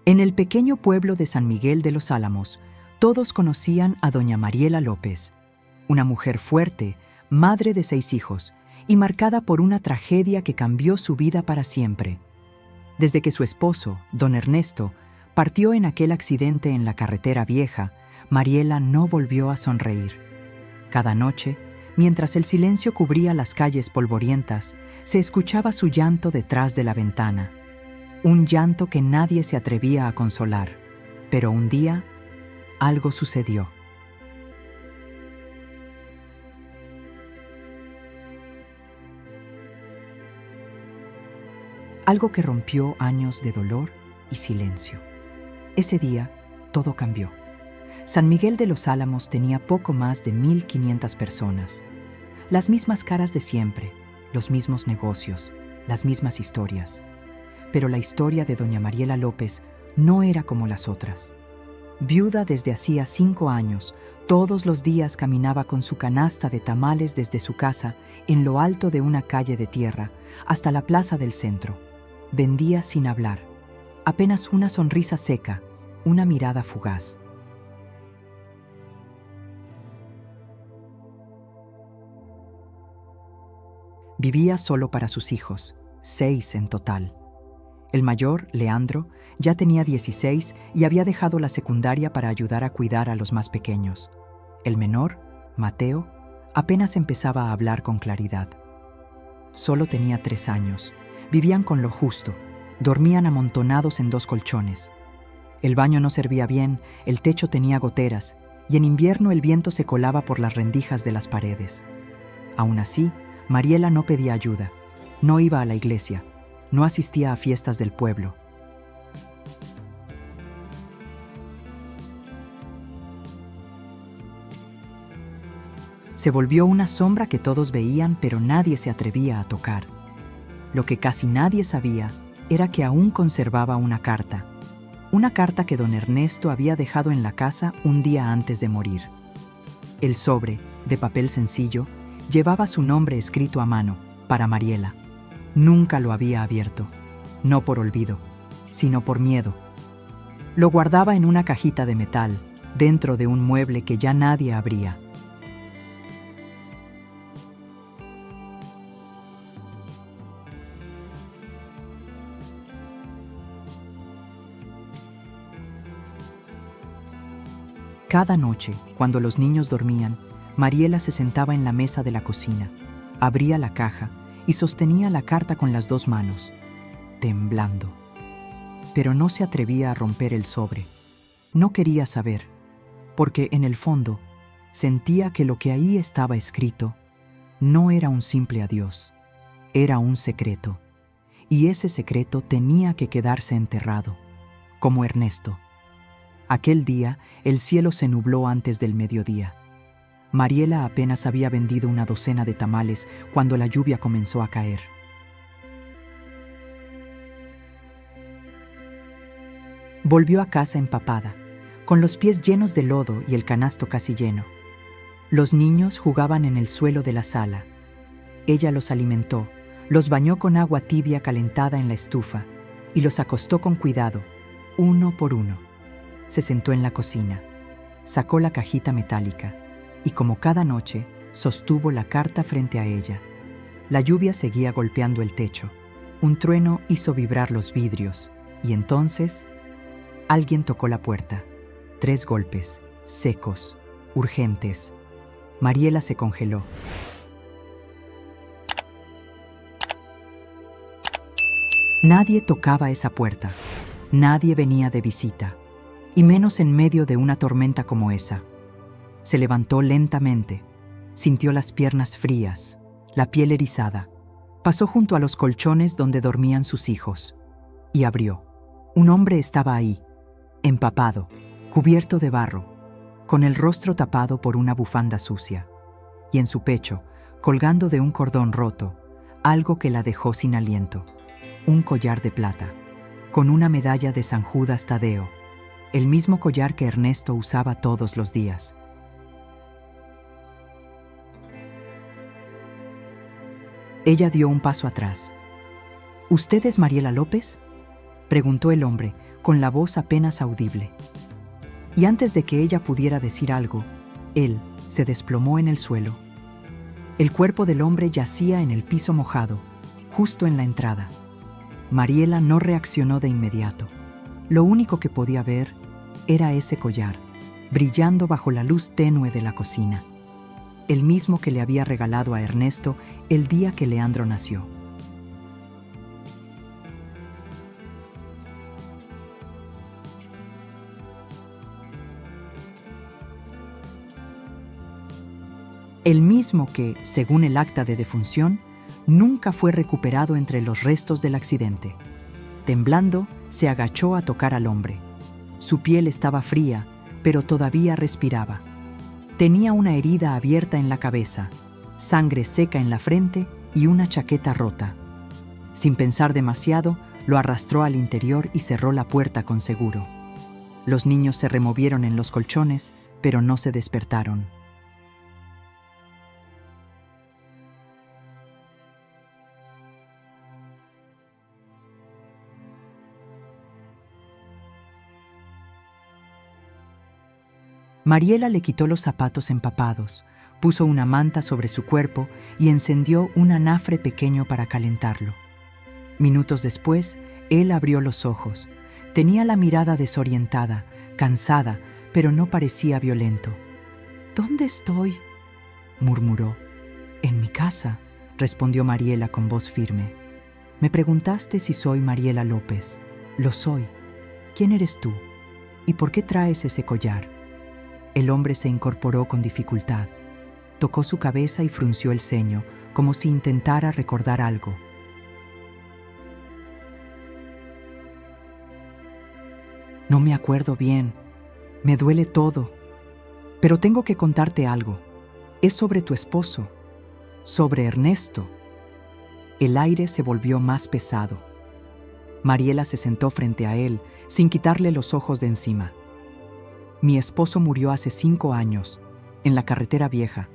En el pequeño pueblo de San Miguel de los Álamos, todos conocían a doña Mariela López, una mujer fuerte, madre de 6 hijos, y marcada por una tragedia que cambió su vida para siempre. Desde que su esposo, don Ernesto, partió en aquel accidente en la carretera vieja, Mariela no volvió a sonreír. Cada noche, mientras el silencio cubría las calles polvorientas, se escuchaba su llanto detrás de la ventana. Un llanto que nadie se atrevía a consolar. Pero un día, algo sucedió. Algo que rompió años de dolor y silencio. Ese día, todo cambió. San Miguel de los Álamos tenía poco más de 1,500 personas. Las mismas caras de siempre, los mismos negocios, las mismas historias. Pero la historia de doña Mariela López no era como las otras. Viuda desde hacía 5 años, todos los días caminaba con su canasta de tamales desde su casa, en lo alto de una calle de tierra, hasta la plaza del centro. Vendía sin hablar, apenas una sonrisa seca, una mirada fugaz. Vivía solo para sus hijos, 6 en total. El mayor, Leandro, ya tenía 16 y había dejado la secundaria para ayudar a cuidar a los más pequeños. El menor, Mateo, apenas empezaba a hablar con claridad. Solo tenía 3 años. Vivían con lo justo, dormían amontonados en 2 colchones. El baño no servía bien, el techo tenía goteras, y en invierno el viento se colaba por las rendijas de las paredes. Aún así, Mariela no pedía ayuda, no iba a la iglesia, no asistía a fiestas del pueblo. Se volvió una sombra que todos veían, pero nadie se atrevía a tocar. Lo que casi nadie sabía era que aún conservaba una carta que don Ernesto había dejado en la casa un día antes de morir. El sobre, de papel sencillo, llevaba su nombre escrito a mano, para Mariela. Nunca lo había abierto, no por olvido, sino por miedo. Lo guardaba en una cajita de metal, dentro de un mueble que ya nadie abría. Cada noche, cuando los niños dormían, Mariela se sentaba en la mesa de la cocina, abría la caja y sostenía la carta con las 2 manos, temblando. Pero no se atrevía a romper el sobre. No quería saber, porque en el fondo sentía que lo que ahí estaba escrito no era un simple adiós, era un secreto. Y ese secreto tenía que quedarse enterrado, como Ernesto. Aquel día, el cielo se nubló antes del mediodía. Mariela apenas había vendido una docena de tamales cuando la lluvia comenzó a caer. Volvió a casa empapada, con los pies llenos de lodo y el canasto casi lleno. Los niños jugaban en el suelo de la sala. Ella los alimentó, los bañó con agua tibia calentada en la estufa y los acostó con cuidado, uno por uno. Se sentó en la cocina, sacó la cajita metálica y, como cada noche, sostuvo la carta frente a ella. La lluvia seguía golpeando el techo. Un trueno hizo vibrar los vidrios y entonces alguien tocó la puerta. 3 golpes, secos, urgentes. Mariela se congeló. Nadie tocaba esa puerta. Nadie venía de visita. Y menos en medio de una tormenta como esa. Se levantó lentamente, sintió las piernas frías, la piel erizada. Pasó junto a los colchones donde dormían sus hijos y abrió. Un hombre estaba ahí, empapado, cubierto de barro, con el rostro tapado por una bufanda sucia, y en su pecho, colgando de un cordón roto, algo que la dejó sin aliento, un collar de plata, con una medalla de San Judas Tadeo, el mismo collar que Ernesto usaba todos los días. Ella dio un paso atrás. ¿Usted es Mariela López?, preguntó el hombre, con la voz apenas audible. Y antes de que ella pudiera decir algo, él se desplomó en el suelo. El cuerpo del hombre yacía en el piso mojado, justo en la entrada. Mariela no reaccionó de inmediato. Lo único que podía ver era ese collar, brillando bajo la luz tenue de la cocina, el mismo que le había regalado a Ernesto el día que Leandro nació. El mismo que, según el acta de defunción, nunca fue recuperado entre los restos del accidente. Temblando, se agachó a tocar al hombre. Su piel estaba fría, pero todavía respiraba. Tenía una herida abierta en la cabeza, sangre seca en la frente y una chaqueta rota. Sin pensar demasiado, lo arrastró al interior y cerró la puerta con seguro. Los niños se removieron en los colchones, pero no se despertaron. Mariela le quitó los zapatos empapados, puso una manta sobre su cuerpo y encendió un anafre pequeño para calentarlo. Minutos después, él abrió los ojos. Tenía la mirada desorientada, cansada, pero no parecía violento. «¿Dónde estoy?», murmuró. «En mi casa», respondió Mariela con voz firme. «Me preguntaste si soy Mariela López. Lo soy. ¿Quién eres tú? ¿Y por qué traes ese collar?». El hombre se incorporó con dificultad. Tocó su cabeza y frunció el ceño, como si intentara recordar algo. «No me acuerdo bien. Me duele todo. Pero tengo que contarte algo. Es sobre tu esposo, sobre Ernesto». El aire se volvió más pesado. Mariela se sentó frente a él, sin quitarle los ojos de encima. «Mi esposo murió hace 5 años, en la carretera vieja.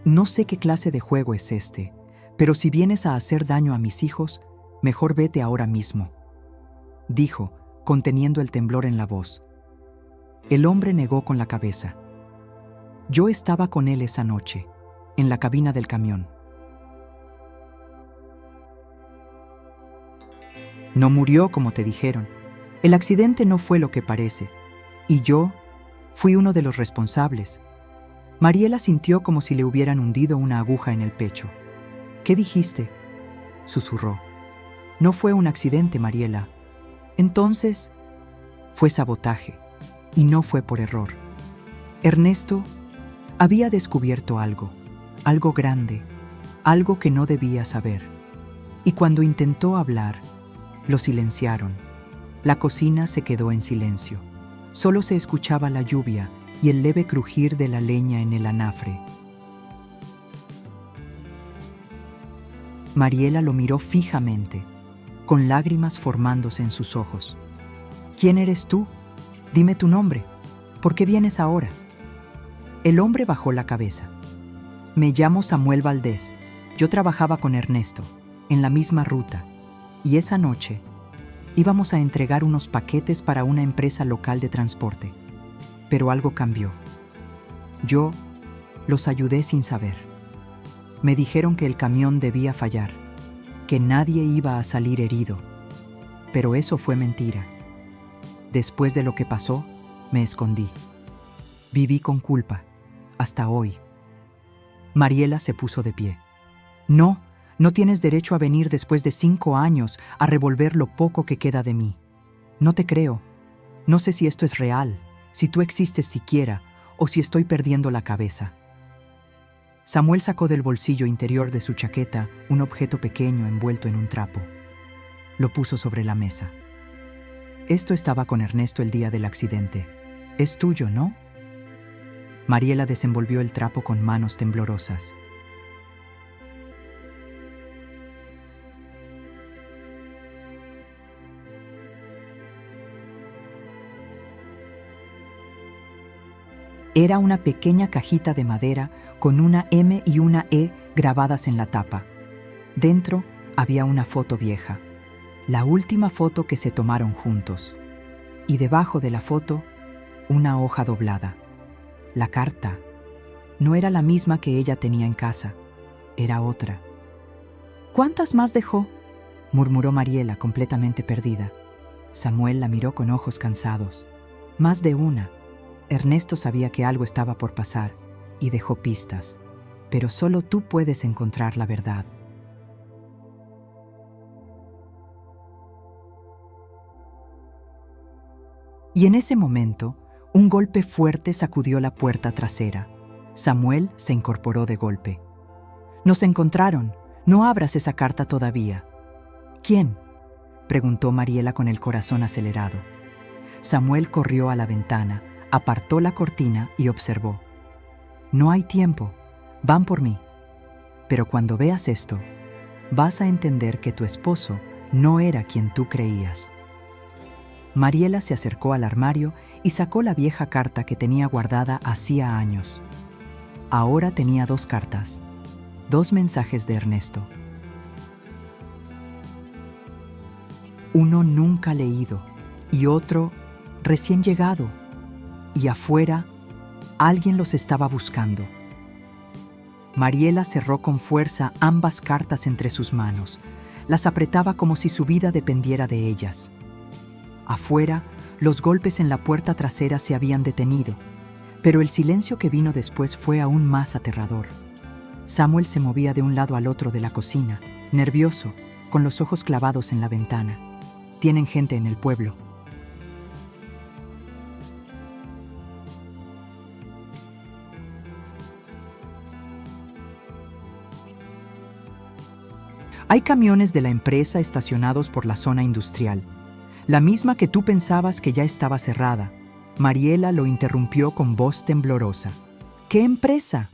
No sé qué clase de juego es este, pero si vienes a hacer daño a mis hijos, mejor vete ahora mismo», dijo, conteniendo el temblor en la voz. El hombre negó con la cabeza. «Yo estaba con él esa noche, en la cabina del camión». «No murió como te dijeron. El accidente no fue lo que parece. Y yo fui uno de los responsables». Mariela sintió como si le hubieran hundido una aguja en el pecho. «¿Qué dijiste?», susurró. «No fue un accidente, Mariela». «Entonces, fue sabotaje, y no fue por error. Ernesto había descubierto algo grande, algo que no debía saber. Y cuando intentó hablar, lo silenciaron. La cocina se quedó en silencio. Solo se escuchaba la lluvia y el leve crujir de la leña en el anafre». Mariela lo miró fijamente, con lágrimas formándose en sus ojos. «¿Quién eres tú? Dime tu nombre. ¿Por qué vienes ahora?». El hombre bajó la cabeza. «Me llamo Samuel Valdés. Yo trabajaba con Ernesto, en la misma ruta, y esa noche íbamos a entregar unos paquetes para una empresa local de transporte. Pero algo cambió. Yo los ayudé sin saber. Me dijeron que el camión debía fallar, que nadie iba a salir herido. Pero eso fue mentira. Después de lo que pasó, me escondí. Viví con culpa, hasta hoy». Mariela se puso de pie. «No, no tienes derecho a venir después de 5 años a revolver lo poco que queda de mí. No te creo. No sé si esto es real, si tú existes siquiera, o si estoy perdiendo la cabeza». Samuel sacó del bolsillo interior de su chaqueta un objeto pequeño envuelto en un trapo. Lo puso sobre la mesa. «Esto estaba con Ernesto el día del accidente. Es tuyo, ¿no?». Mariela desenvolvió el trapo con manos temblorosas. Era una pequeña cajita de madera con una M y una E grabadas en la tapa. Dentro había una foto vieja, la última foto que se tomaron juntos. y debajo de la foto, una hoja doblada. La carta no era la misma que ella tenía en casa, era otra. ¿Cuántas más dejó?, murmuró Mariela, completamente perdida. Samuel la miró con ojos cansados. Más de una. Ernesto sabía que algo estaba por pasar y dejó pistas. Pero solo tú puedes encontrar la verdad. Y en ese momento, un golpe fuerte sacudió la puerta trasera. Samuel se incorporó de golpe. «Nos encontraron. No abras esa carta todavía». «¿Quién?», preguntó Mariela con el corazón acelerado. Samuel corrió a la ventana, apartó la cortina y observó. «No hay tiempo. Van por mí. Pero cuando veas esto, vas a entender que tu esposo no era quien tú creías». Mariela se acercó al armario y sacó la vieja carta que tenía guardada hacía años. Ahora tenía 2 cartas, 2 mensajes de Ernesto. Uno nunca leído y otro recién llegado. Y afuera, alguien los estaba buscando. Mariela cerró con fuerza ambas cartas entre sus manos. Las apretaba como si su vida dependiera de ellas. Afuera, los golpes en la puerta trasera se habían detenido, pero el silencio que vino después fue aún más aterrador. Samuel se movía de un lado al otro de la cocina, nervioso, con los ojos clavados en la ventana. «Tienen gente en el pueblo». Hay camiones de la empresa estacionados por la zona industrial, la misma que tú pensabas que ya estaba cerrada. Mariela lo interrumpió con voz temblorosa. «¿Qué empresa?».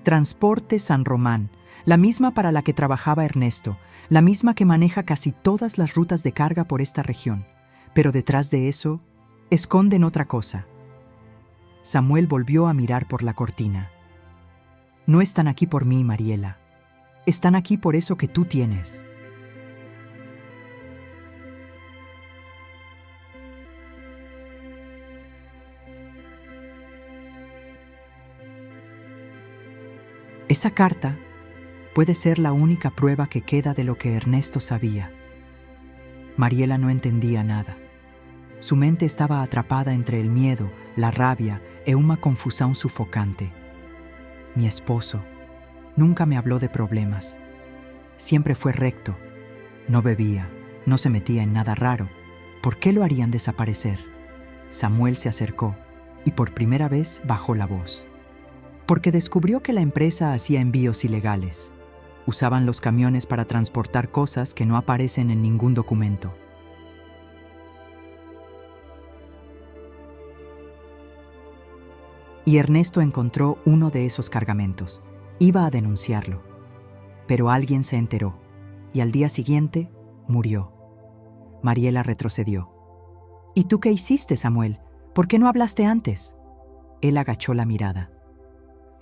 «Transporte San Román, la misma para la que trabajaba Ernesto, la misma que maneja casi todas las rutas de carga por esta región. Pero detrás de eso, esconden otra cosa». Samuel volvió a mirar por la cortina. «No están aquí por mí, Mariela. Están aquí por eso que tú tienes». Esa carta puede ser la única prueba que queda de lo que Ernesto sabía. Mariela no entendía nada. Su mente estaba atrapada entre el miedo, la rabia e una confusión sufocante. Mi esposo nunca me habló de problemas. Siempre fue recto. No bebía, no se metía en nada raro. ¿Por qué lo harían desaparecer? Samuel se acercó y por primera vez bajó la voz. Porque descubrió que la empresa hacía envíos ilegales. Usaban los camiones para transportar cosas que no aparecen en ningún documento. Y Ernesto encontró uno de esos cargamentos. Iba a denunciarlo. Pero alguien se enteró, y al día siguiente murió. Mariela retrocedió. «¿Y tú qué hiciste, Samuel? ¿Por qué no hablaste antes?». Él agachó la mirada.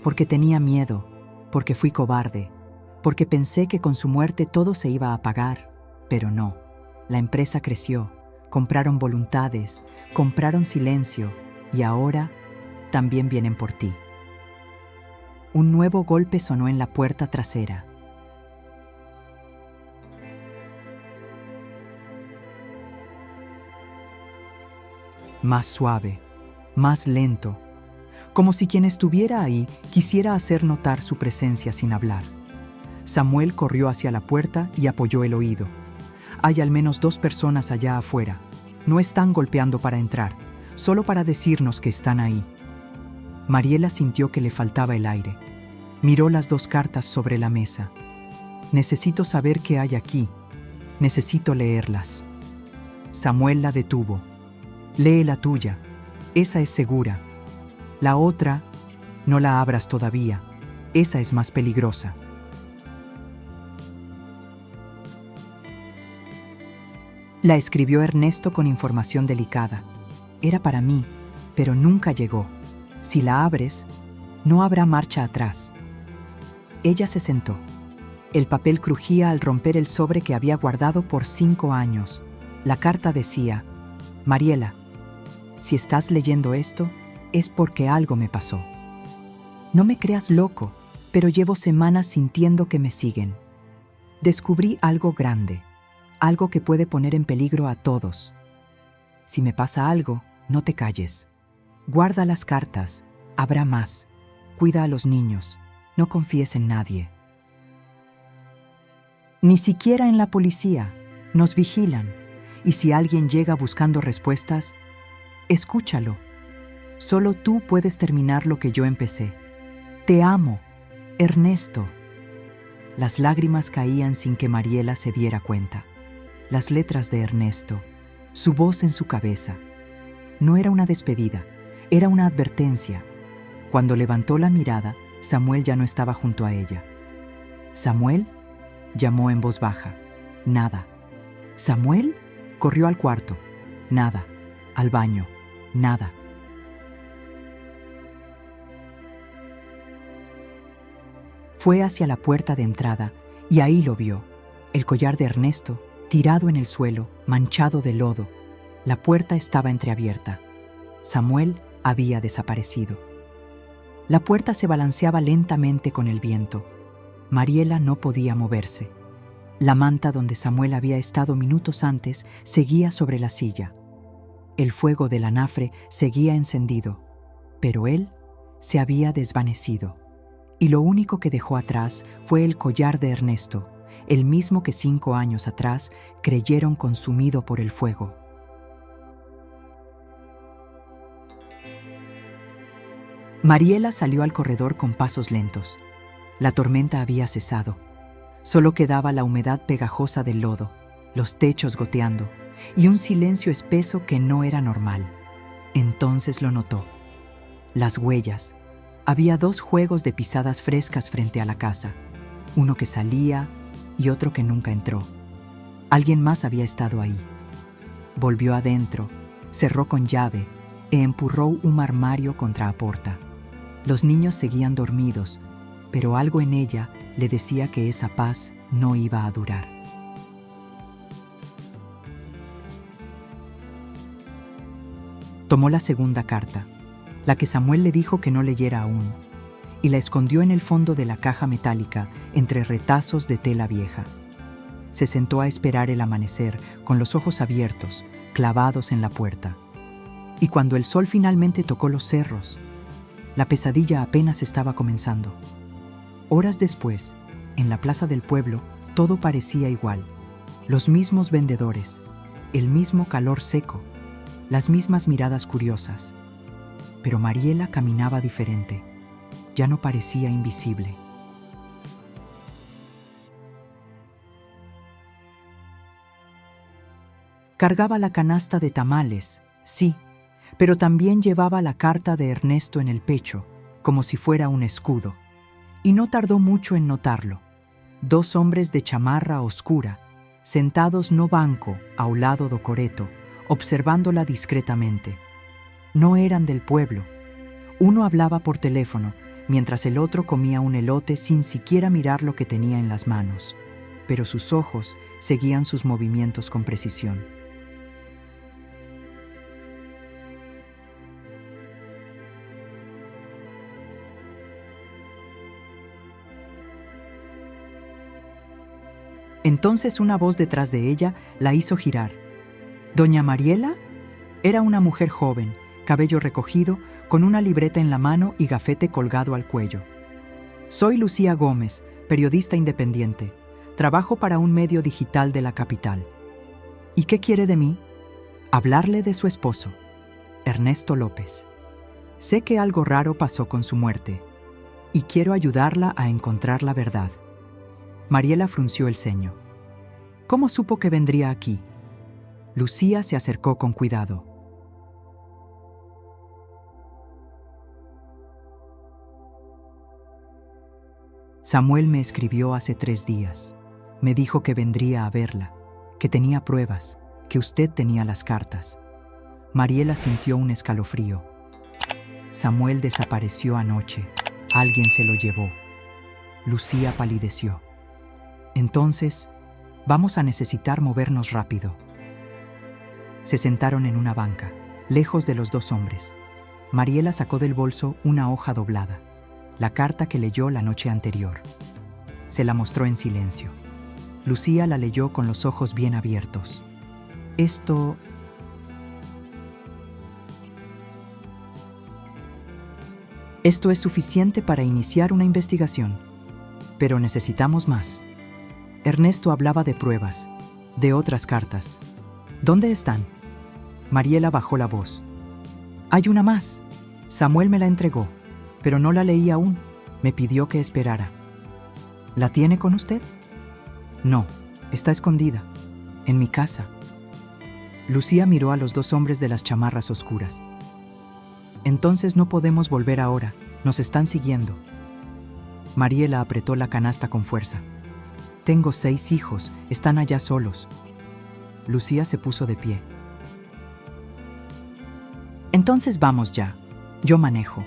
«Porque tenía miedo, porque fui cobarde, porque pensé que con su muerte todo se iba a apagar. Pero no, la empresa creció, compraron voluntades, compraron silencio, y ahora también vienen por ti». Un nuevo golpe sonó en la puerta trasera. Más suave, más lento, como si quien estuviera ahí quisiera hacer notar su presencia sin hablar. Samuel corrió hacia la puerta y apoyó el oído. «Hay al menos 2 personas allá afuera. No están golpeando para entrar, solo para decirnos que están ahí». Mariela sintió que le faltaba el aire. Miró las 2 cartas sobre la mesa. «Necesito saber qué hay aquí. Necesito leerlas». Samuel la detuvo. «Lee la tuya. Esa es segura. La otra, no la abras todavía. Esa es más peligrosa». La escribió Ernesto con información delicada. Era para mí, pero nunca llegó. Si la abres, no habrá marcha atrás. Ella se sentó. El papel crujía al romper el sobre que había guardado por 5 años. La carta decía: «Mariela, Si estás leyendo esto, es porque algo me pasó. No me creas loco, pero llevo semanas sintiendo que me siguen. Descubrí algo grande, algo que puede poner en peligro a todos. Si me pasa algo, no te calles. Guarda las cartas, habrá más. Cuida a los niños, no confíes en nadie. Ni siquiera en la policía, nos vigilan. Y si alguien llega buscando respuestas, escúchalo. Solo tú puedes terminar lo que yo empecé. Te amo, Ernesto. Las lágrimas caían sin que Mariela se diera cuenta. Las letras de Ernesto, su voz en su cabeza. No era una despedida, era una advertencia. Cuando levantó la mirada, Samuel ya no estaba junto a ella. «¿Samuel?», llamó en voz baja. Nada. «¿Samuel?», corrió al cuarto. Nada. Al baño. Nada. Fue hacia la puerta de entrada y ahí lo vio, el collar de Ernesto, tirado en el suelo, manchado de lodo. La puerta estaba entreabierta. Samuel había desaparecido. La puerta se balanceaba lentamente con el viento. Mariela no podía moverse. La manta donde Samuel había estado minutos antes seguía sobre la silla. El fuego del anafre seguía encendido, pero él se había desvanecido. Y lo único que dejó atrás fue el collar de Ernesto, el mismo que 5 años atrás creyeron consumido por el fuego. Mariela salió al corredor con pasos lentos. La tormenta había cesado. Solo quedaba la humedad pegajosa del lodo, los techos goteando y un silencio espeso que no era normal. Entonces lo notó. Las huellas. Había 2 juegos de pisadas frescas frente a la casa, uno que salía y otro que nunca entró. Alguien más había estado ahí. Volvió adentro, cerró con llave e empurró un armario contra la puerta. Los niños seguían dormidos, pero algo en ella le decía que esa paz no iba a durar. Tomó la segunda carta, la que Samuel le dijo que no leyera aún, y la escondió en el fondo de la caja metálica entre retazos de tela vieja. Se sentó a esperar el amanecer con los ojos abiertos, clavados en la puerta. Y cuando el sol finalmente tocó los cerros, la pesadilla apenas estaba comenzando. Horas después, en la plaza del pueblo, todo parecía igual. Los mismos vendedores, el mismo calor seco, las mismas miradas curiosas. Pero Mariela caminaba diferente. Ya no parecía invisible. Cargaba la canasta de tamales, sí, pero también llevaba la carta de Ernesto en el pecho, como si fuera un escudo. Y no tardó mucho en notarlo. 2 hombres de chamarra oscura, sentados no banco ao lado do coreto, observándola discretamente. No eran del pueblo. Uno hablaba por teléfono, mientras el otro comía un elote sin siquiera mirar lo que tenía en las manos. Pero sus ojos seguían sus movimientos con precisión. Entonces una voz detrás de ella la hizo girar. ¿Doña Mariela? Era una mujer joven, cabello recogido, con una libreta en la mano y gafete colgado al cuello. Soy Lucía Gómez, periodista independiente. Trabajo para un medio digital de la capital. ¿Y qué quiere de mí? Hablarle de su esposo, Ernesto López. Sé que algo raro pasó con su muerte y quiero ayudarla a encontrar la verdad. Mariela frunció el ceño. ¿Cómo supo que vendría aquí? Lucía se acercó con cuidado. Samuel me escribió hace 3 días. Me dijo que vendría a verla, que tenía pruebas, que usted tenía las cartas. Mariela sintió un escalofrío. Samuel desapareció anoche. Alguien se lo llevó. Lucía palideció. Entonces, vamos a necesitar movernos rápido. Se sentaron en una banca. lejos de los dos hombres. Mariela sacó del bolso una hoja doblada, la carta que leyó la noche anterior. Se la mostró en silencio. Lucía la leyó con los ojos bien abiertos. Esto es suficiente para iniciar una investigación, pero necesitamos más. Ernesto hablaba de pruebas, de otras cartas. ¿Dónde están? Mariela bajó la voz. Hay una más. Samuel me la entregó, pero no la leí aún. Me pidió que esperara. ¿La tiene con usted? No, está escondida, en mi casa. Lucía miró a los dos hombres de las chamarras oscuras. Entonces no podemos volver ahora, nos están siguiendo. Mariela apretó la canasta con fuerza. Tengo 6 hijos, están allá solos. Lucía se puso de pie. Entonces vamos ya, yo manejo.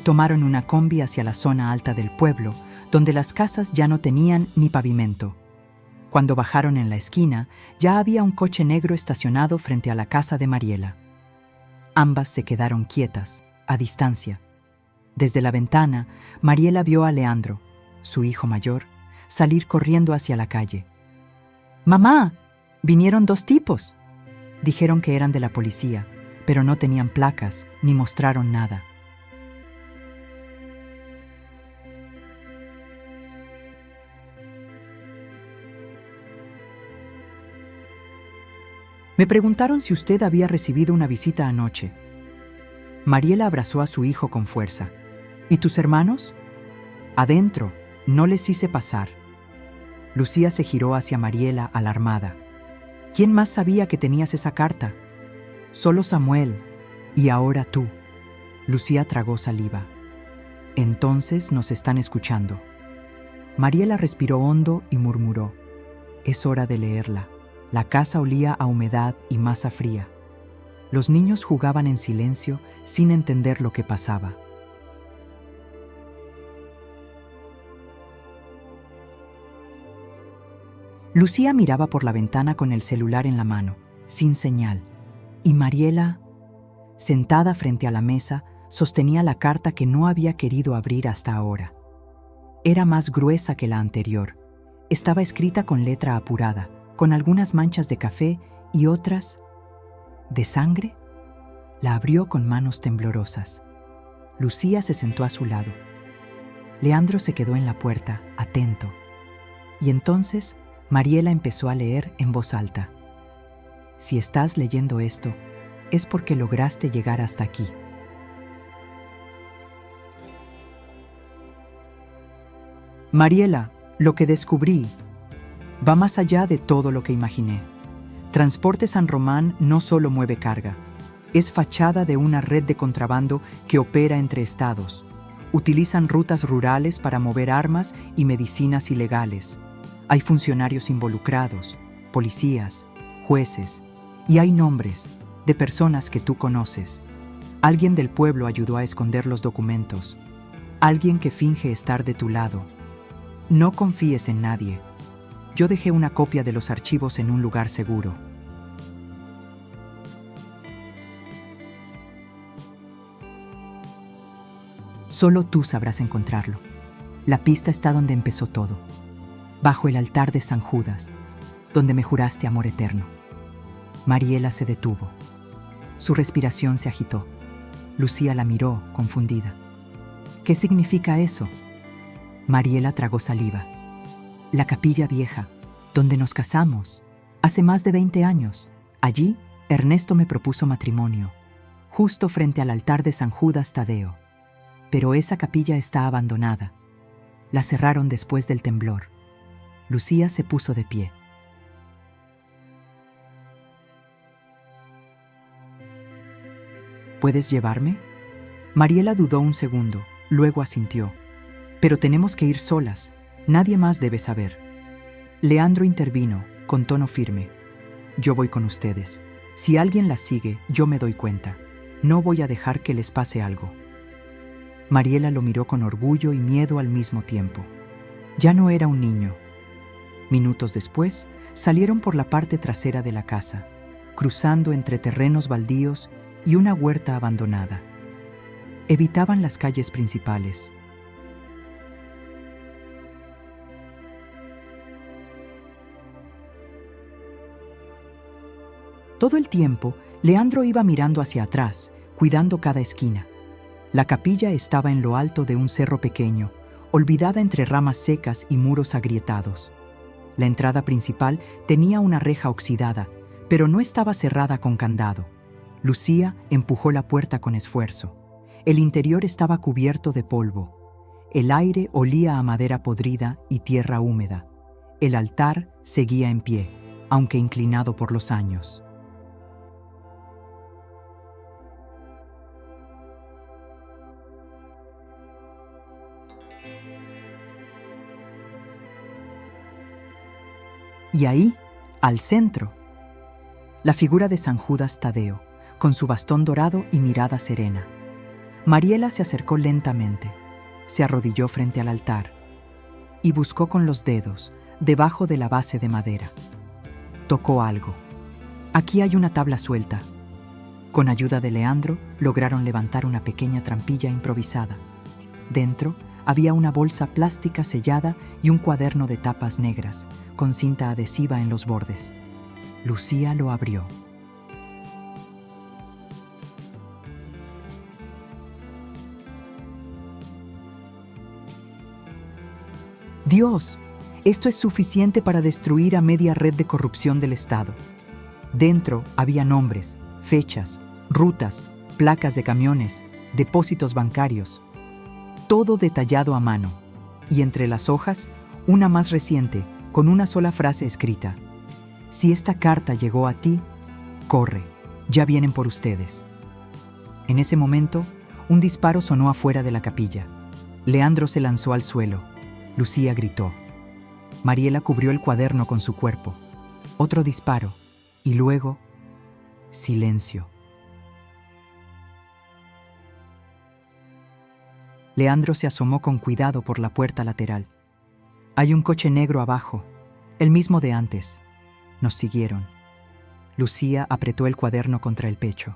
Tomaron una combi hacia la zona alta del pueblo, donde las casas ya no tenían ni pavimento. Cuando bajaron en la esquina, ya había un coche negro estacionado frente a la casa de Mariela. Ambas se quedaron quietas, a distancia. Desde la ventana, Mariela vio a Leandro, su hijo mayor, salir corriendo hacia la calle. ¡Mamá! Vinieron 2 tipos. Dijeron que eran de la policía, pero no tenían placas ni mostraron nada. Me preguntaron si usted había recibido una visita anoche. Mariela abrazó a su hijo con fuerza. ¿Y tus hermanos? Adentro, no les hice pasar. Lucía se giró hacia Mariela alarmada. ¿Quién más sabía que tenías esa carta? Solo Samuel, y ahora tú. Lucía tragó saliva. Entonces nos están escuchando. Mariela respiró hondo y murmuró. Es hora de leerla. La casa olía a humedad y masa fría. Los niños jugaban en silencio sin entender lo que pasaba. Lucía miraba por la ventana con el celular en la mano, sin señal, y Mariela, sentada frente a la mesa, sostenía la carta que no había querido abrir hasta ahora. Era más gruesa que la anterior. Estaba escrita con letra apurada, con algunas manchas de café y otras de sangre. La abrió con manos temblorosas. Lucía se sentó a su lado. Leandro se quedó en la puerta, atento. Y entonces Mariela empezó a leer en voz alta. Si estás leyendo esto, es porque lograste llegar hasta aquí. Mariela, lo que descubrí va más allá de todo lo que imaginé. Transporte San Román no solo mueve carga, es fachada de una red de contrabando que opera entre estados. Utilizan rutas rurales para mover armas y medicinas ilegales. Hay funcionarios involucrados, policías, jueces, y hay nombres de personas que tú conoces. Alguien del pueblo ayudó a esconder los documentos. Alguien que finge estar de tu lado. No confíes en nadie. Yo dejé una copia de los archivos en un lugar seguro. Solo tú sabrás encontrarlo. La pista está donde empezó todo, bajo el altar de San Judas, donde me juraste amor eterno. Mariela se detuvo. Su respiración se agitó. Lucía la miró, confundida. ¿Qué significa eso? Mariela tragó saliva. La capilla vieja, donde nos casamos, hace más de 20 años. Allí, Ernesto me propuso matrimonio, justo frente al altar de San Judas Tadeo. Pero esa capilla está abandonada. La cerraron después del temblor. Lucía se puso de pie. ¿Puedes llevarme? Mariela dudó un segundo, luego asintió. Pero tenemos que ir solas. Nadie más debe saber. Leandro intervino, con tono firme. Yo voy con ustedes. Si alguien las sigue, yo me doy cuenta. No voy a dejar que les pase algo. Mariela lo miró con orgullo y miedo al mismo tiempo. Ya no era un niño. Minutos después, salieron por la parte trasera de la casa, cruzando entre terrenos baldíos y una huerta abandonada. Evitaban las calles principales. Todo el tiempo, Leandro iba mirando hacia atrás, cuidando cada esquina. La capilla estaba en lo alto de un cerro pequeño, olvidada entre ramas secas y muros agrietados. La entrada principal tenía una reja oxidada, pero no estaba cerrada con candado. Lucía empujó la puerta con esfuerzo. El interior estaba cubierto de polvo. El aire olía a madera podrida y tierra húmeda. El altar seguía en pie, aunque inclinado por los años. Y ahí, al centro, la figura de San Judas Tadeo, con su bastón dorado y mirada serena. Mariela se acercó lentamente, se arrodilló frente al altar y buscó con los dedos, debajo de la base de madera. Tocó algo. Aquí hay una tabla suelta. Con ayuda de Leandro, lograron levantar una pequeña trampilla improvisada. Dentro había una bolsa plástica sellada y un cuaderno de tapas negras, con cinta adhesiva en los bordes. Lucía lo abrió. ¡Dios! Esto es suficiente para destruir a media red de corrupción del Estado. Dentro había nombres, fechas, rutas, placas de camiones, depósitos bancarios. Todo detallado a mano. Y entre las hojas, una más reciente, con una sola frase escrita. Si esta carta llegó a ti, corre, ya vienen por ustedes. En ese momento, un disparo sonó afuera de la capilla. Leandro se lanzó al suelo. Lucía gritó. Mariela cubrió el cuaderno con su cuerpo. Otro disparo. Y luego, silencio. Leandro se asomó con cuidado por la puerta lateral. Hay un coche negro abajo, el mismo de antes. Nos siguieron. Lucía apretó el cuaderno contra el pecho.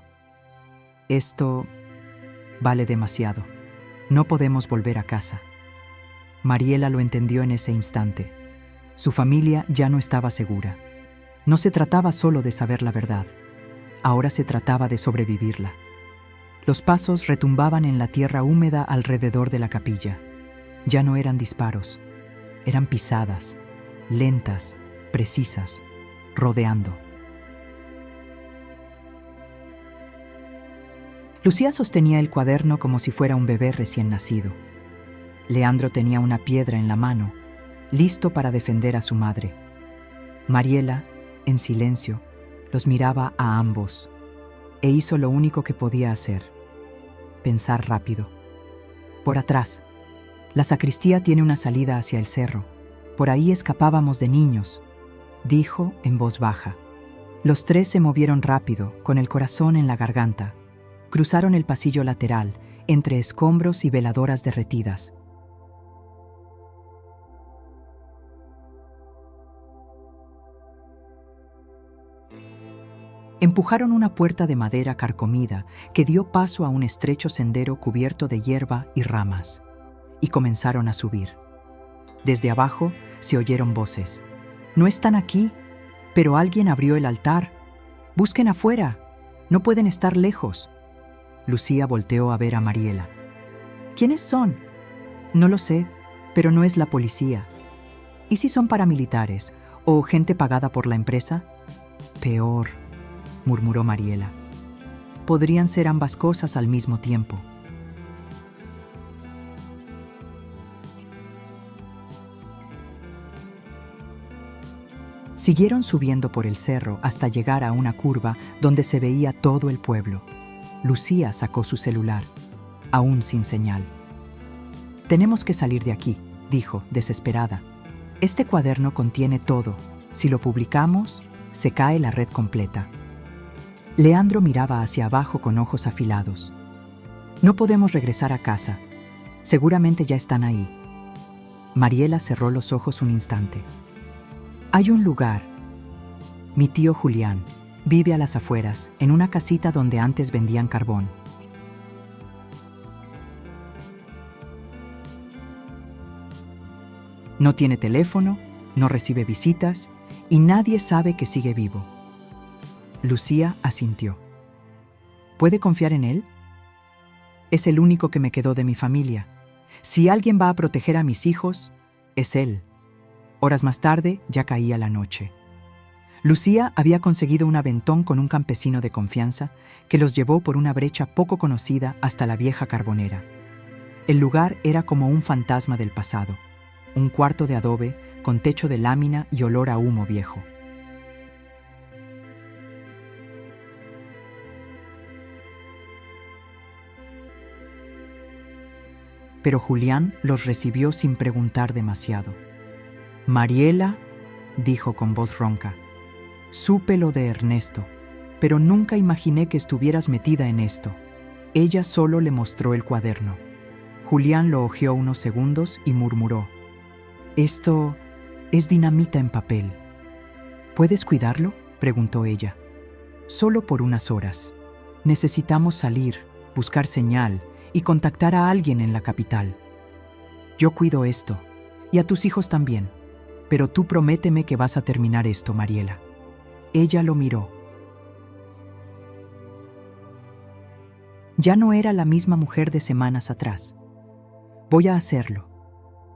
Esto vale demasiado. No podemos volver a casa. Mariela lo entendió en ese instante. Su familia ya no estaba segura. No se trataba solo de saber la verdad. Ahora se trataba de sobrevivirla. Los pasos retumbaban en la tierra húmeda alrededor de la capilla. Ya no eran disparos. Eran pisadas, lentas, precisas, rodeando. Lucía sostenía el cuaderno como si fuera un bebé recién nacido. Leandro tenía una piedra en la mano, listo para defender a su madre. Mariela, en silencio, los miraba a ambos e hizo lo único que podía hacer: pensar rápido. Por atrás, la sacristía tiene una salida hacia el cerro. Por ahí escapábamos de niños, dijo en voz baja. Los tres se movieron rápido, con el corazón en la garganta. Cruzaron el pasillo lateral, entre escombros y veladoras derretidas. Empujaron una puerta de madera carcomida que dio paso a un estrecho sendero cubierto de hierba y ramas, y comenzaron a subir. Desde abajo se oyeron voces. «No están aquí, pero alguien abrió el altar. Busquen afuera, no pueden estar lejos». Lucía volteó a ver a Mariela. «¿Quiénes son?» «No lo sé, pero no es la policía». «¿Y si son paramilitares o gente pagada por la empresa?» «Peor», murmuró Mariela. «Podrían ser ambas cosas al mismo tiempo». Siguieron subiendo por el cerro hasta llegar a una curva donde se veía todo el pueblo. Lucía sacó su celular, aún sin señal. «Tenemos que salir de aquí», dijo, desesperada. «Este cuaderno contiene todo. Si lo publicamos, se cae la red completa». Leandro miraba hacia abajo con ojos afilados. «No podemos regresar a casa. Seguramente ya están ahí». Mariela cerró los ojos un instante. «Hay un lugar. Mi tío Julián. Vive a las afueras, en una casita donde antes vendían carbón. No tiene teléfono, no recibe visitas y nadie sabe que sigue vivo. Lucía asintió. ¿Puede confiar en él? Es el único que me quedó de mi familia. Si alguien va a proteger a mis hijos, es él. Horas más tarde ya caía la noche. Lucía había conseguido un aventón con un campesino de confianza que los llevó por una brecha poco conocida hasta la vieja carbonera. El lugar era como un fantasma del pasado, un cuarto de adobe con techo de lámina y olor a humo viejo. Pero Julián los recibió sin preguntar demasiado. «Mariela», dijo con voz ronca, «supe lo de Ernesto, pero nunca imaginé que estuvieras metida en esto». Ella solo le mostró el cuaderno. Julián lo hojeó unos segundos y murmuró, «Esto es dinamita en papel. ¿Puedes cuidarlo?», preguntó ella. «Solo por unas horas. Necesitamos salir, buscar señal y contactar a alguien en la capital. Yo cuido esto, y a tus hijos también, pero tú prométeme que vas a terminar esto, Mariela». Ella lo miró. Ya no era la misma mujer de semanas atrás. «Voy a hacerlo,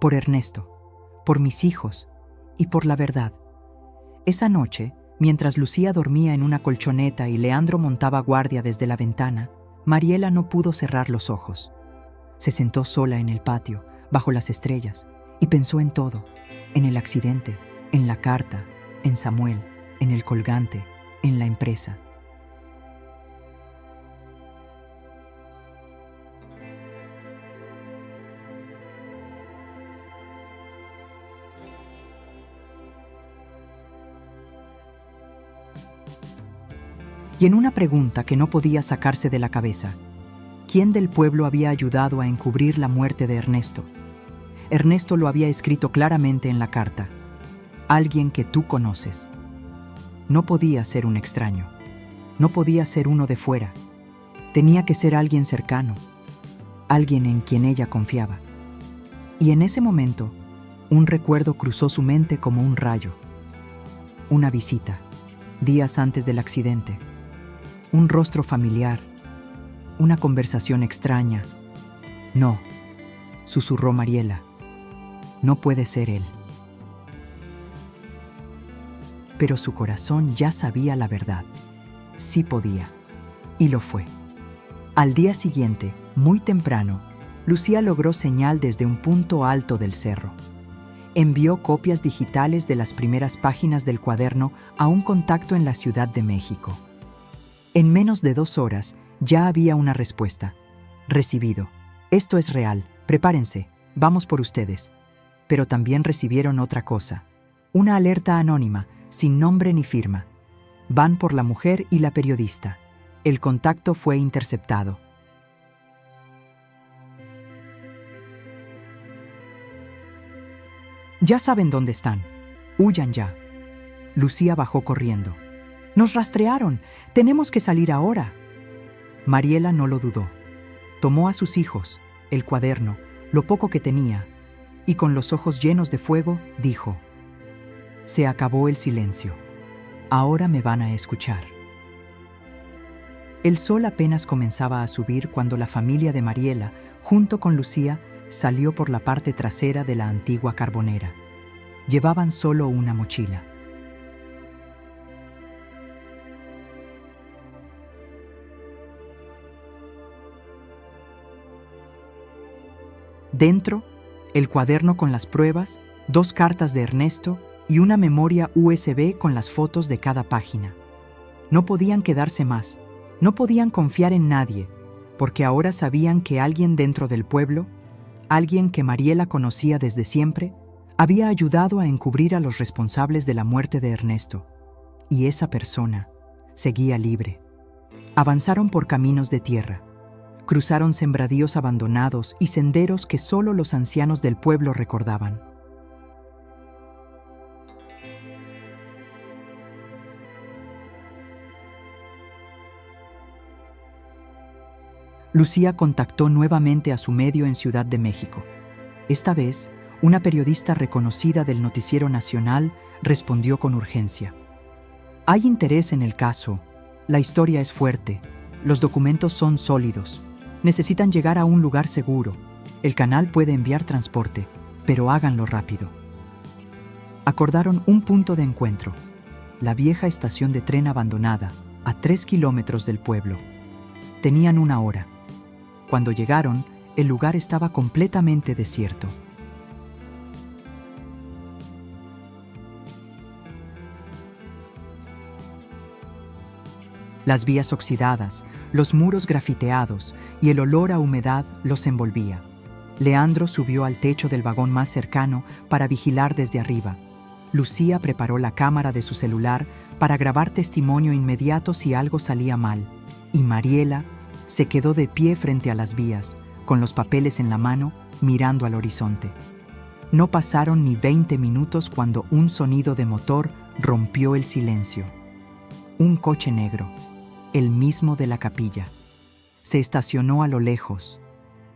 por Ernesto, por mis hijos y por la verdad». Esa noche, mientras Lucía dormía en una colchoneta y Leandro montaba guardia desde la ventana, Mariela no pudo cerrar los ojos. Se sentó sola en el patio, bajo las estrellas, y pensó en todo, en el accidente, en la carta, en Samuel, en el colgante, en la empresa. Y en una pregunta que no podía sacarse de la cabeza, ¿quién del pueblo había ayudado a encubrir la muerte de Ernesto? Ernesto lo había escrito claramente en la carta. Alguien que tú conoces. No podía ser un extraño. No podía ser uno de fuera. Tenía que ser alguien cercano. Alguien en quien ella confiaba. Y en ese momento, un recuerdo cruzó su mente como un rayo. Una visita, días antes del accidente. Un rostro familiar. Una conversación extraña. «No», susurró Mariela. «No puede ser él». Pero su corazón ya sabía la verdad. Sí podía. Y lo fue. Al día siguiente, muy temprano, Lucía logró señal desde un punto alto del cerro. Envió copias digitales de las primeras páginas del cuaderno a un contacto en la Ciudad de México. En menos de 2 horas ya había una respuesta. «Recibido. Esto es real. Prepárense. Vamos por ustedes». Pero también recibieron otra cosa. Una alerta anónima, sin nombre ni firma. «Van por la mujer y la periodista». El contacto fue interceptado. «Ya saben dónde están. Huyan ya». Lucía bajó corriendo. «Nos rastrearon. Tenemos que salir ahora». Mariela no lo dudó. Tomó a sus hijos, el cuaderno, lo poco que tenía, y con los ojos llenos de fuego, dijo: «Se acabó el silencio. Ahora me van a escuchar». El sol apenas comenzaba a subir cuando la familia de Mariela, junto con Lucía, salió por la parte trasera de la antigua carbonera. Llevaban solo una mochila. Dentro, el cuaderno con las pruebas, 2 cartas de Ernesto y una memoria USB con las fotos de cada página. No podían quedarse más, no podían confiar en nadie, porque ahora sabían que alguien dentro del pueblo, alguien que Mariela conocía desde siempre, había ayudado a encubrir a los responsables de la muerte de Ernesto. Y esa persona seguía libre. Avanzaron por caminos de tierra. Cruzaron sembradíos abandonados y senderos que solo los ancianos del pueblo recordaban. Lucía contactó nuevamente a su medio en Ciudad de México. Esta vez, una periodista reconocida del Noticiero Nacional respondió con urgencia. Hay interés en el caso. La historia es fuerte. Los documentos son sólidos. Necesitan llegar a un lugar seguro. El canal puede enviar transporte, pero háganlo rápido. Acordaron un punto de encuentro, la vieja estación de tren abandonada, a 3 kilómetros del pueblo. Tenían 1 hora. Cuando llegaron, el lugar estaba completamente desierto. Las vías oxidadas, los muros grafiteados y el olor a humedad los envolvía. Leandro subió al techo del vagón más cercano para vigilar desde arriba. Lucía preparó la cámara de su celular para grabar testimonio inmediato si algo salía mal. Y Mariela se quedó de pie frente a las vías, con los papeles en la mano, mirando al horizonte. No pasaron ni 20 minutos cuando un sonido de motor rompió el silencio. Un coche negro, el mismo de la capilla. Se estacionó a lo lejos.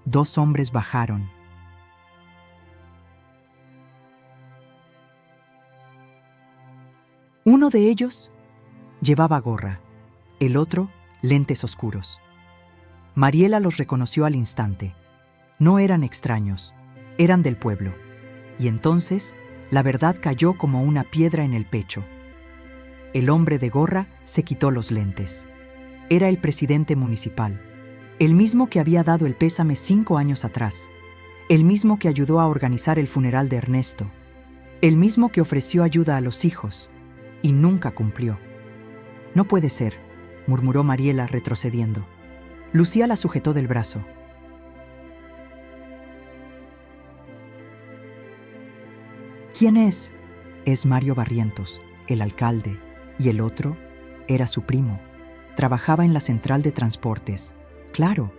2 hombres bajaron. Uno de ellos llevaba gorra, el otro lentes oscuros. Mariela los reconoció al instante. No eran extraños, eran del pueblo. Y entonces, la verdad cayó como una piedra en el pecho. El hombre de gorra se quitó los lentes. Era el presidente municipal, el mismo que había dado el pésame 5 años atrás, el mismo que ayudó a organizar el funeral de Ernesto, el mismo que ofreció ayuda a los hijos y nunca cumplió. No puede ser, murmuró Mariela retrocediendo. Lucía la sujetó del brazo. ¿Quién es? Es Mario Barrientos, el alcalde, y el otro era su primo. Trabajaba en la central de transportes. Claro,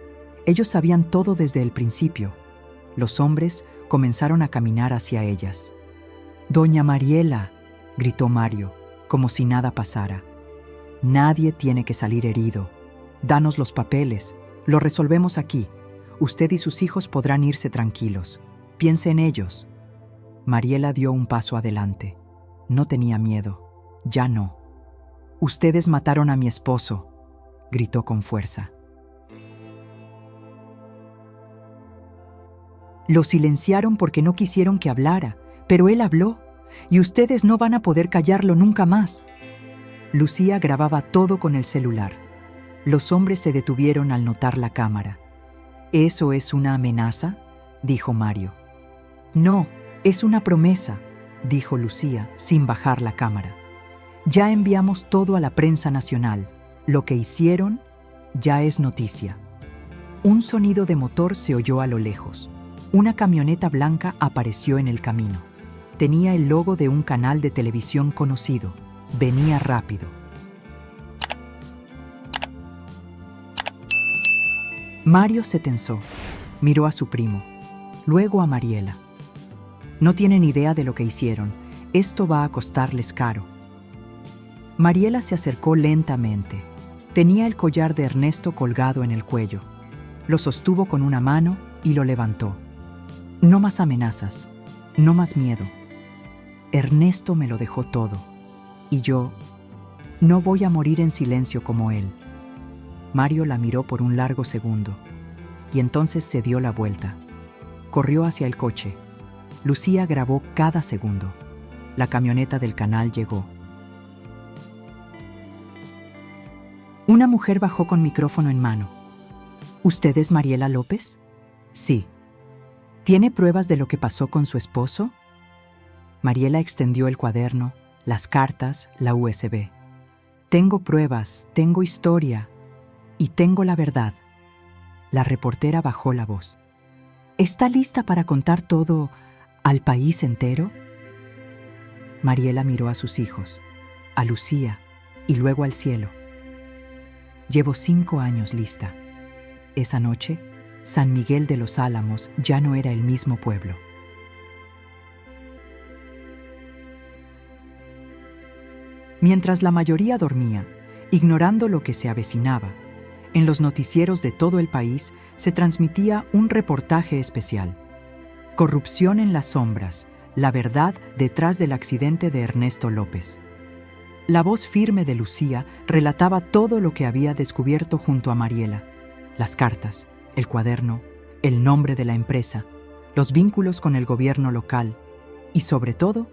ellos sabían todo desde el principio. Los hombres comenzaron a caminar hacia ellas. «Doña Mariela», gritó Mario, como si nada pasara. «Nadie tiene que salir herido. Danos los papeles. Lo resolvemos aquí. Usted y sus hijos podrán irse tranquilos. Piense en ellos». Mariela dio un paso adelante. No tenía miedo. Ya no. «Ustedes mataron a mi esposo», gritó con fuerza. Lo silenciaron porque no quisieron que hablara, pero él habló, y ustedes no van a poder callarlo nunca más. Lucía grababa todo con el celular. Los hombres se detuvieron al notar la cámara. «¿Eso es una amenaza?», dijo Mario. «No, es una promesa», dijo Lucía, sin bajar la cámara. «Ya enviamos todo a la prensa nacional. Lo que hicieron ya es noticia». Un sonido de motor se oyó a lo lejos. Una camioneta blanca apareció en el camino. Tenía el logo de un canal de televisión conocido. Venía rápido. Mario se tensó. Miró a su primo, luego a Mariela. No tienen idea de lo que hicieron. Esto va a costarles caro. Mariela se acercó lentamente. Tenía el collar de Ernesto colgado en el cuello. Lo sostuvo con una mano y lo levantó. «No más amenazas, no más miedo. Ernesto me lo dejó todo. Y yo no voy a morir en silencio como él». Mario la miró por un largo segundo, y entonces se dio la vuelta. Corrió hacia el coche. Lucía grabó cada segundo. La camioneta del canal llegó. Una mujer bajó con micrófono en mano. «¿Usted es Mariela López?» «Sí». «¿Tiene pruebas de lo que pasó con su esposo?» Mariela extendió el cuaderno, las cartas, la USB. «Tengo pruebas, tengo historia y tengo la verdad». La reportera bajó la voz. «¿Está lista para contar todo al país entero?» Mariela miró a sus hijos, a Lucía y luego al cielo. «Llevo 5 años lista». Esa noche, San Miguel de los Álamos ya no era el mismo pueblo. Mientras la mayoría dormía, ignorando lo que se avecinaba, En los noticieros de todo el país se transmitía un reportaje especial. Corrupción en las sombras, la verdad detrás del accidente de Ernesto López. La voz firme de Lucía relataba todo lo que había descubierto junto a Mariela: las cartas, el cuaderno, el nombre de la empresa, los vínculos con el gobierno local y, sobre todo,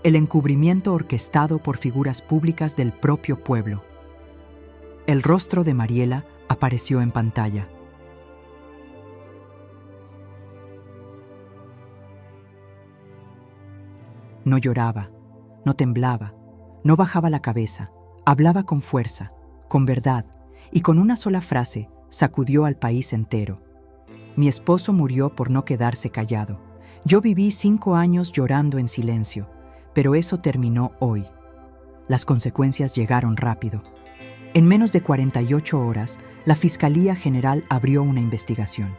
el encubrimiento orquestado por figuras públicas del propio pueblo. El rostro de Mariela apareció en pantalla. No lloraba, no temblaba, no bajaba la cabeza, hablaba con fuerza, con verdad, y con una sola frase sacudió al país entero. Mi esposo murió por no quedarse callado. Yo viví 5 años llorando en silencio, pero eso terminó hoy. Las consecuencias llegaron rápido. En menos de 48 horas, la Fiscalía General abrió una investigación.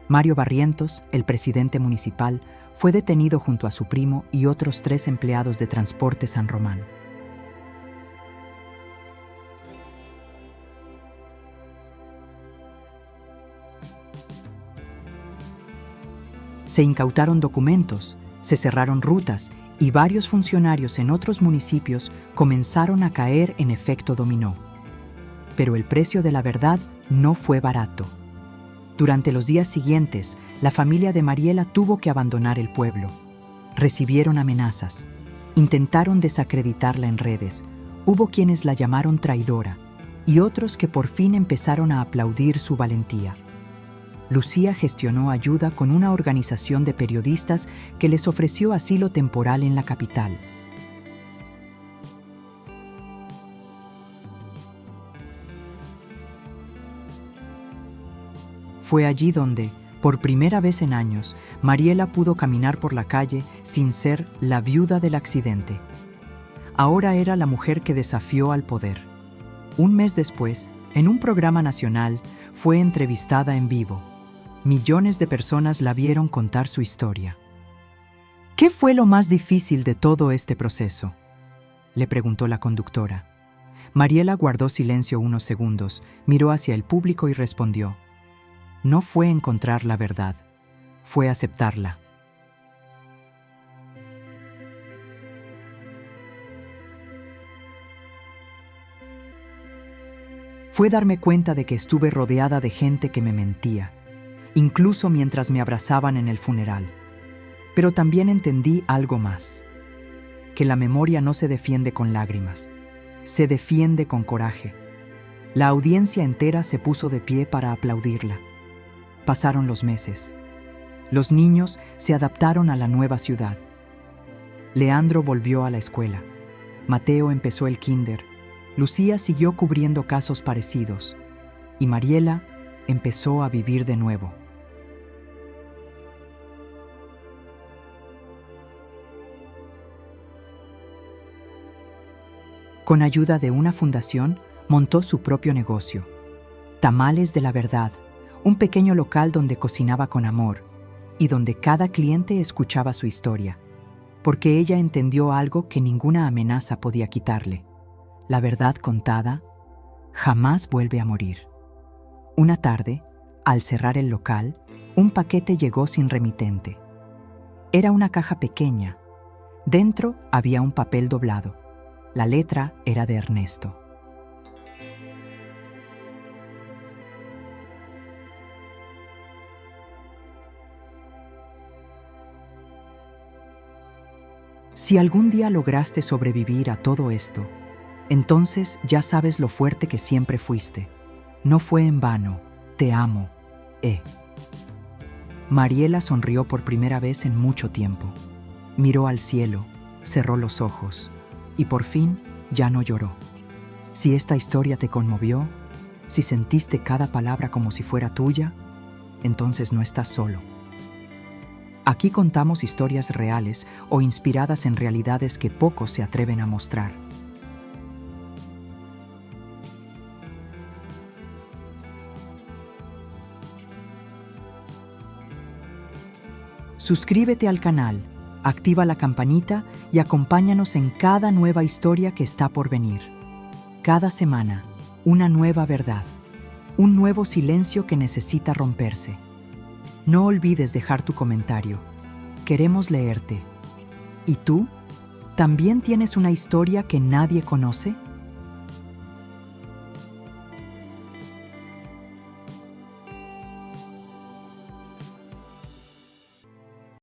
Mario Barrientos, el presidente municipal, fue detenido junto a su primo y otros 3 empleados de Transporte San Román. Se incautaron documentos, se cerraron rutas y varios funcionarios en otros municipios comenzaron a caer en efecto dominó. Pero el precio de la verdad no fue barato. Durante los días siguientes, la familia de Mariela tuvo que abandonar el pueblo. Recibieron amenazas, intentaron desacreditarla en redes, hubo quienes la llamaron traidora y otros que por fin empezaron a aplaudir su valentía. Lucía gestionó ayuda con una organización de periodistas que les ofreció asilo temporal en la capital. Fue allí donde, por primera vez en años, Mariela pudo caminar por la calle sin ser la viuda del accidente. Ahora era la mujer que desafió al poder. Un mes después, en un programa nacional, fue entrevistada en vivo. Millones de personas la vieron contar su historia. ¿Qué fue lo más difícil de todo este proceso?, le preguntó la conductora. Mariela guardó silencio unos segundos, miró hacia el público y respondió: no fue encontrar la verdad, fue aceptarla. Fue darme cuenta de que estuve rodeada de gente que me mentía, incluso mientras me abrazaban en el funeral. Pero también entendí algo más: que la memoria no se defiende con lágrimas, se defiende con coraje. La audiencia entera se puso de pie para aplaudirla. Pasaron los meses. Los niños se adaptaron a la nueva ciudad. Leandro volvió a la escuela. Mateo empezó el kinder. Lucía siguió cubriendo casos parecidos. Y Mariela empezó a vivir de nuevo. Con ayuda de una fundación, montó su propio negocio: Tamales de la Verdad, un pequeño local donde cocinaba con amor y donde cada cliente escuchaba su historia, porque ella entendió algo que ninguna amenaza podía quitarle: la verdad contada jamás vuelve a morir. Una tarde, al cerrar el local, un paquete llegó sin remitente. Era una caja pequeña. Dentro había un papel doblado. La letra era de Ernesto. Si algún día lograste sobrevivir a todo esto, entonces ya sabes lo fuerte que siempre fuiste. No fue en vano. Te amo. Mariela sonrió por primera vez en mucho tiempo. Miró al cielo, cerró los ojos y por fin ya no lloró. Si esta historia te conmovió, si sentiste cada palabra como si fuera tuya, entonces no estás solo. Aquí contamos historias reales o inspiradas en realidades que pocos se atreven a mostrar. Suscríbete al canal, activa la campanita y acompáñanos en cada nueva historia que está por venir. Cada semana, una nueva verdad. Un nuevo silencio que necesita romperse. No olvides dejar tu comentario. Queremos leerte. ¿Y tú? ¿También tienes una historia que nadie conoce?